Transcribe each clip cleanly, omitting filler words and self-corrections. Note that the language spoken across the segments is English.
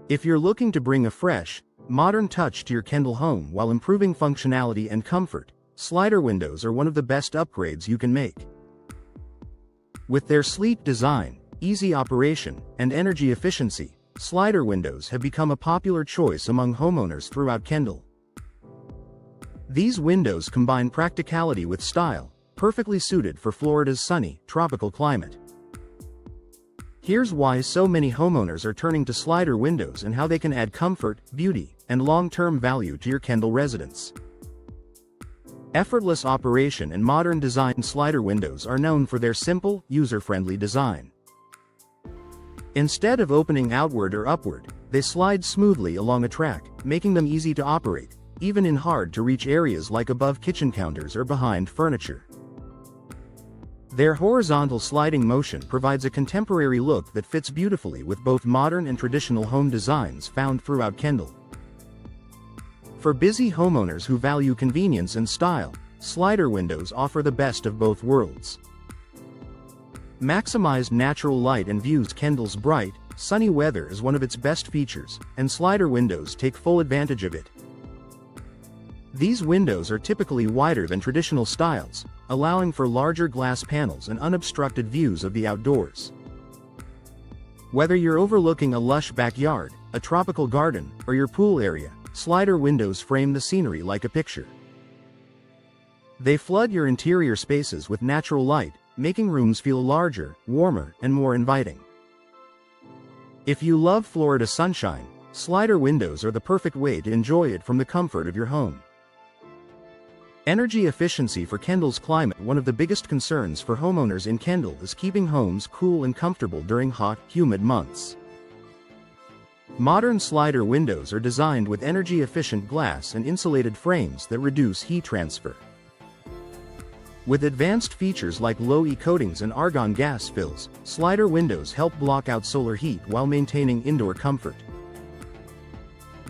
If you're looking to bring a fresh, modern touch to your Kendall home while improving functionality and comfort, slider windows are one of the best upgrades you can make. With their sleek design, easy operation, and energy efficiency, slider windows have become a popular choice among homeowners throughout Kendall. These windows combine practicality with style, perfectly suited for Florida's sunny, tropical climate. Here's why so many homeowners are turning to slider windows and how they can add comfort, beauty, and long-term value to your Kendall residence. Effortless operation and modern design. Slider windows are known for their simple, user-friendly design. Instead of opening outward or upward, they slide smoothly along a track, making them easy to operate, even in hard-to-reach areas like above kitchen counters or behind furniture. Their horizontal sliding motion provides a contemporary look that fits beautifully with both modern and traditional home designs found throughout Kendall. For busy homeowners who value convenience and style, slider windows offer the best of both worlds. Maximize natural light and views. Kendall's bright, sunny weather is one of its best features, and slider windows take full advantage of it. These windows are typically wider than traditional styles, allowing for larger glass panels and unobstructed views of the outdoors. Whether you're overlooking a lush backyard, a tropical garden, or your pool area, slider windows frame the scenery like a picture. They flood your interior spaces with natural light, making rooms feel larger, warmer, and more inviting. If you love Florida sunshine, slider windows are the perfect way to enjoy it from the comfort of your home. Energy efficiency. For Kendall's climate, one of the biggest concerns for homeowners in Kendall is keeping homes cool and comfortable during hot, humid months. Modern slider windows are designed with energy-efficient glass and insulated frames that reduce heat transfer. With advanced features like low-E coatings and argon gas fills, slider windows help block out solar heat while maintaining indoor comfort.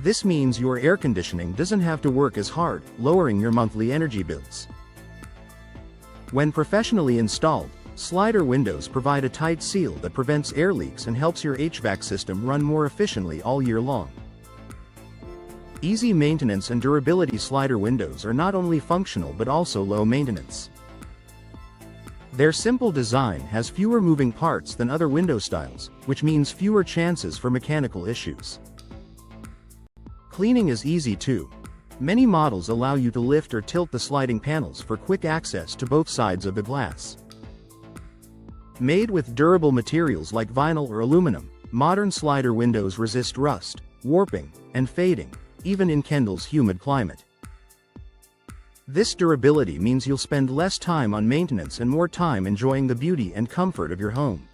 This means your air conditioning doesn't have to work as hard, lowering your monthly energy bills. When professionally installed, slider windows provide a tight seal that prevents air leaks and helps your HVAC system run more efficiently all year long. Easy maintenance and durability. Slider windows are not only functional but also low maintenance. Their simple design has fewer moving parts than other window styles, which means fewer chances for mechanical issues. Cleaning is easy too. Many models allow you to lift or tilt the sliding panels for quick access to both sides of the glass. Made with durable materials like vinyl or aluminum, modern slider windows resist rust, warping, and fading, even in Kendall's humid climate. This durability means you'll spend less time on maintenance and more time enjoying the beauty and comfort of your home.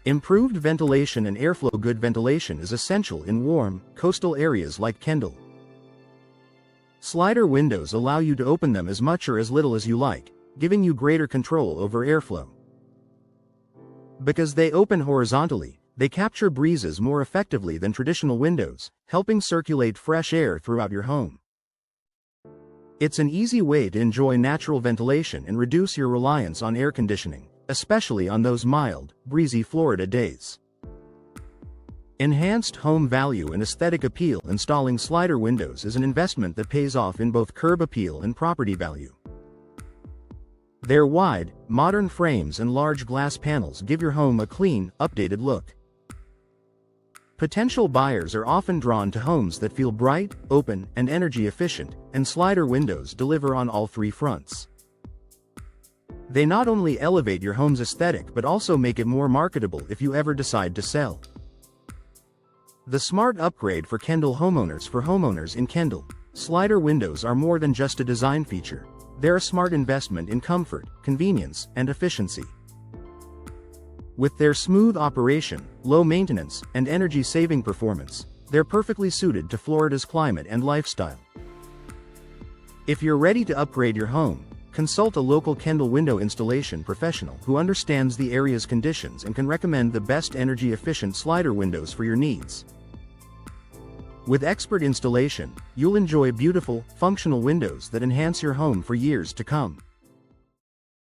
Improved ventilation and airflow. Good ventilation is essential in warm, coastal areas like Kendall. Slider windows allow you to open them as much or as little as you like, giving you greater control over airflow. Because they open horizontally, they capture breezes more effectively than traditional windows, helping circulate fresh air throughout your home. It's an easy way to enjoy natural ventilation and reduce your reliance on air conditioning, especially on those mild, breezy Florida days. Enhanced home value and aesthetic appeal. Installing slider windows is an investment that pays off in both curb appeal and property value. Their wide, modern frames and large glass panels give your home a clean, updated look. Potential buyers are often drawn to homes that feel bright, open, and energy efficient, and slider windows deliver on all three fronts. They not only elevate your home's aesthetic but also make it more marketable if you ever decide to sell. The smart upgrade for Kendall homeowners. For homeowners in Kendall, slider windows are more than just a design feature. They're a smart investment in comfort, convenience, and efficiency. With their smooth operation, low maintenance, and energy-saving performance, they're perfectly suited to Florida's climate and lifestyle. If you're ready to upgrade your home, consult a local Kendall window installation professional who understands the area's conditions and can recommend the best energy-efficient slider windows for your needs. With expert installation, you'll enjoy beautiful, functional windows that enhance your home for years to come.